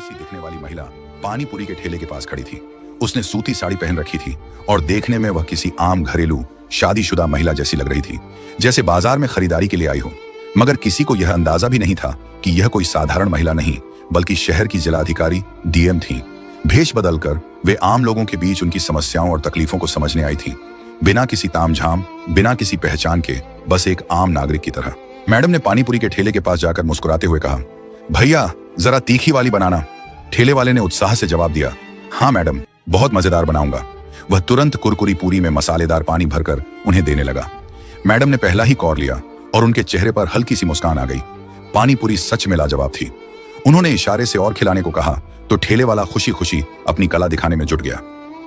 सी दिखने वाली महिला पानी पूरी के ठेले के पास खड़ी थी। उसने सूती साड़ी पहन रखी थी और देखने में वह किसी आम घरेलू शादीशुदा महिला जैसी लग रही थी, जैसे बाजार में खरीदारी के लिए आई हो। मगर किसी को यह अंदाजा भी नहीं था कि यह कोई साधारण महिला नहीं बल्कि शहर की जिलाधिकारी डीएम थी। भेष बदलकर वे आम लोगों के बीच उनकी समस्याओं और तकलीफों को समझने आई थी, बिना किसी तामझाम, बिना किसी पहचान के, बस एक आम नागरिक की तरह। मैडम ने पानीपुरी के ठेले के पास जाकर मुस्कुराते हुए कहा, भैया जरा तीखी वाली बनाना। ठेले वाले ने उत्साह से जवाब दिया, हाँ मैडम, बहुत मजेदार बनाऊंगा। वह तुरंत कुरकुरी पूरी में मसालेदार पानी भरकर उन्हें देने लगा। मैडम ने पहला ही कौर लिया और उनके चेहरे पर हल्की सी मुस्कान आ गई। पानीपुरी सच में लाजवाब थी। उन्होंने इशारे से और खिलाने को कहा तो ठेले वाला खुशी खुशी अपनी कला दिखाने में जुट गया।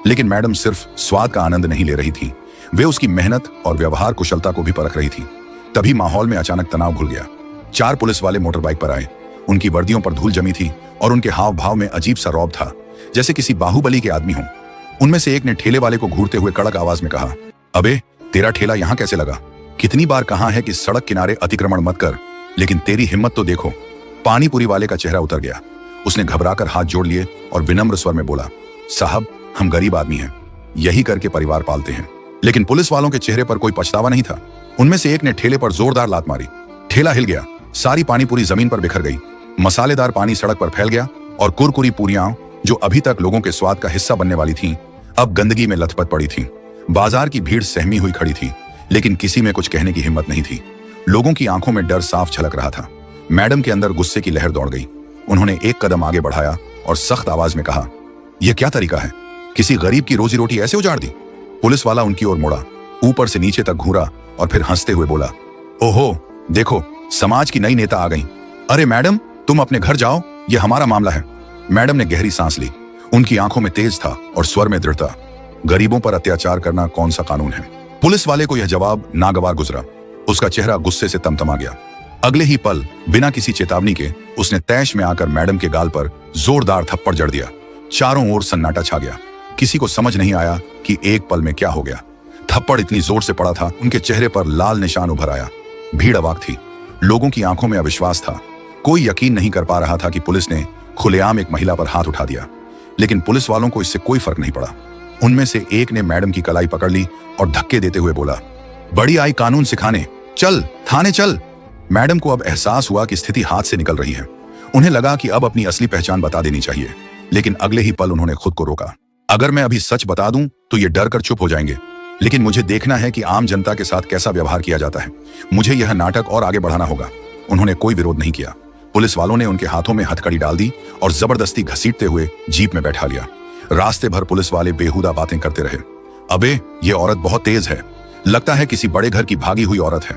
लेकिन मैडम सिर्फ स्वाद का आनंद नहीं ले रही थी, वे उसकी मेहनत और व्यवहार कुशलता को भी परख रही थी। तभी माहौल में अचानक तनाव घुल गया। 4 पुलिस वाले मोटर बाइक पर आए। उनकी वर्दियों पर धूल जमी थी और उनके हाव भाव में अजीब सा रौब था, जैसे किसी बाहुबली के आदमी हों। उनमें से एक ने ठेले वाले को घूरते हुए कड़क आवाज में कहा, अबे तेरा ठेला यहाँ कैसे लगा? कितनी बार कहा है कि सड़क किनारे अतिक्रमण मत कर, लेकिन तेरी हिम्मत तो देखो। पानीपुरी वाले का चेहरा उतर गया। उसने घबराकर हाथ जोड़ लिए और विनम्र स्वर में बोला, साहब हम गरीब आदमी हैं, यही करके परिवार पालते हैं। लेकिन पुलिस वालों के चेहरे पर कोई पछतावा नहीं था। उनमें से एक ने ठेले पर जोरदार लात मारी। ठेला हिल गया, सारी पानीपुरी जमीन पर बिखर गई। मसालेदार पानी सड़क पर फैल गया और कुरकुरी पूरियां जो अभी तक लोगों के स्वाद का हिस्सा बनने वाली थीं, अब गंदगी में लथपथ पड़ी थीं। बाजार की भीड़ सहमी हुई खड़ी थी, लेकिन किसी में कुछ कहने की हिम्मत नहीं थी। लोगों की आंखों में डर साफ झलक रहा था। मैडम के अंदर गुस्से की लहर दौड़ गई। उन्होंने एक कदम आगे बढ़ाया और सख्त आवाज में कहा, यह क्या तरीका है? किसी गरीब की रोजी रोटी ऐसे उजाड़ दी? पुलिस वाला उनकी ओर मुड़ा, ऊपर से नीचे तक घूरा और फिर हंसते हुए बोला, ओहो देखो, समाज की नई नेता आ गई। अरे मैडम, तुम अपने घर जाओ, यह हमारा मामला है। मैडम ने गहरी सांस ली। उनकी आंखों में तेज था और स्वर में दृढ़ता। गरीबों पर अत्याचार करना कौन सा कानून है? पुलिस वाले को यह जवाब नागवार गुजरा। उसका चेहरा गुस्से से तमतमा गया। अगले ही पल बिना किसी चेतावनी के उसने तैश में आकर मैडम के गाल पर जोरदार थप्पड़ जड़ दिया। चारों ओर सन्नाटा छा गया। किसी को समझ नहीं आया कि एक पल में क्या हो गया। थप्पड़ इतनी जोर से पड़ा था, उनके चेहरे पर लाल निशान उभर आया। भीड़ अवाक थी। लोगों की आंखों में अविश्वास था। कोई यकीन नहीं कर पा रहा था कि पुलिस ने खुलेआम एक महिला पर हाथ उठा दिया। लेकिन पुलिस वालों को इससे कोई फर्क नहीं पड़ा। उनमें से एक ने मैडम की कलाई पकड़ ली और धक्के देते हुए बोला, बड़ी आई कानून सिखाने, चल थाने चल। मैडम को अब एहसास हुआ कि स्थिति हाथ से निकल रही है। उन्हें लगा कि अब अपनी असली पहचान बता देनी चाहिए, लेकिन अगले ही पल उन्होंने खुद को रोका। अगर मैं अभी सच बता दूं तो ये डर कर चुप हो जाएंगे, लेकिन मुझे देखना है कि आम जनता के साथ कैसा व्यवहार किया जाता है। मुझे यह नाटक और आगे बढ़ाना होगा। उन्होंने कोई विरोध नहीं किया। पुलिस वालों ने उनके हाथों में हथकड़ी डाल दी और जबरदस्ती घसीटते हुए जीप में बैठा लिया। रास्ते भर पुलिस वाले बेहुदा बातें करते रहे। अबे ये औरत बहुत तेज है, लगता है किसी बड़े घर की भागी हुई औरत है।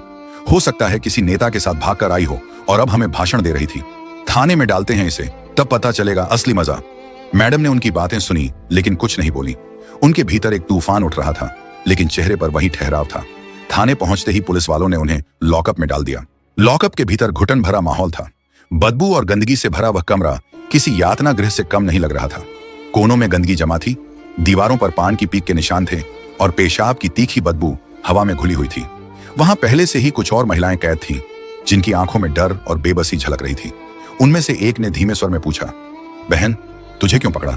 हो सकता है किसी नेता के साथ भागकर आई हो और अब हमें भाषण दे रही थी। थाने में डालते हैं इसे, तब पता चलेगा असली मजा। मैडम ने उनकी बातें सुनी लेकिन कुछ नहीं बोली। उनके भीतर एक तूफान उठ रहा था, लेकिन चेहरे पर वही ठहराव था। थाने पहुंचते ही पुलिस वालों ने उन्हें लॉकअप में डाल दिया। लॉकअप के भीतर घुटन भरा माहौल था। बदबू और गंदगी से भरा वह कमरा किसी यातना गृह से कम नहीं लग रहा था। कोनों में गंदगी जमा थी, दीवारों पर पान की पीक के निशान थे और पेशाब की तीखी बदबू हवा में घुली हुई थी। वहां पहले से ही कुछ और महिलाएं कैद थीं, जिनकी आंखों में डर और बेबसी झलक रही थी। उनमें से एक ने धीमे स्वर में पूछा, बहन तुझे क्यों पकड़ा?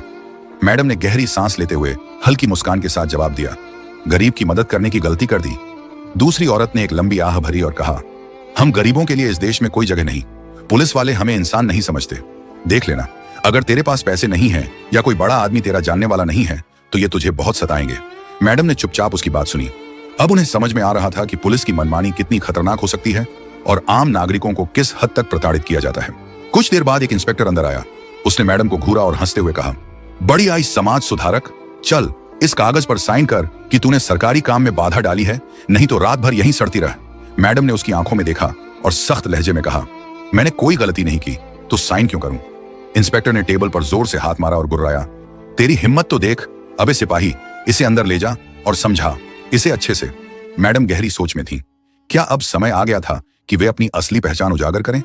मैडम ने गहरी सांस लेते हुए हल्की मुस्कान के साथ जवाब दिया, गरीब की मदद करने की गलती कर दी। दूसरी औरत ने एक लंबी आह भरी और कहा, हम गरीबों के लिए इस देश में कोई जगह नहीं। पुलिस वाले हमें इंसान नहीं समझते। देख लेना, अगर तेरे पास पैसे नहीं हैं या कोई बड़ा आदमी तेरा जानने वाला नहीं है तो ये तुझे बहुत सताएंगे। मैडम ने चुपचाप उसकी बात सुनी। अब उन्हें समझ में आ रहा था कि पुलिस की मनमानी कितनी खतरनाक हो सकती है और आम नागरिकों को किस हद तक प्रताड़ित किया जाता है। कुछ देर बाद एक इंस्पेक्टर अंदर आया। उसने मैडम को घूरा और हंसते हुए कहा, बड़ी आई समाज सुधारक, चल इस कागज पर साइन कर कि तूने सरकारी काम में बाधा डाली है, नहीं तो रात भर यहीं सड़ती रह। मैडम ने उसकी आंखों में देखा और सख्त लहजे में कहा, मैंने कोई गलती नहीं की तो साइन क्यों करूं? इंस्पेक्टर ने टेबल पर जोर से हाथ मारा और गुर्राया, तेरी हिम्मत तो देख। अबे सिपाही, इसे अंदर ले जा और समझा इसे अच्छे से। मैडम गहरी सोच में थी। क्या अब समय आ गया था कि वे अपनी असली पहचान उजागर करें?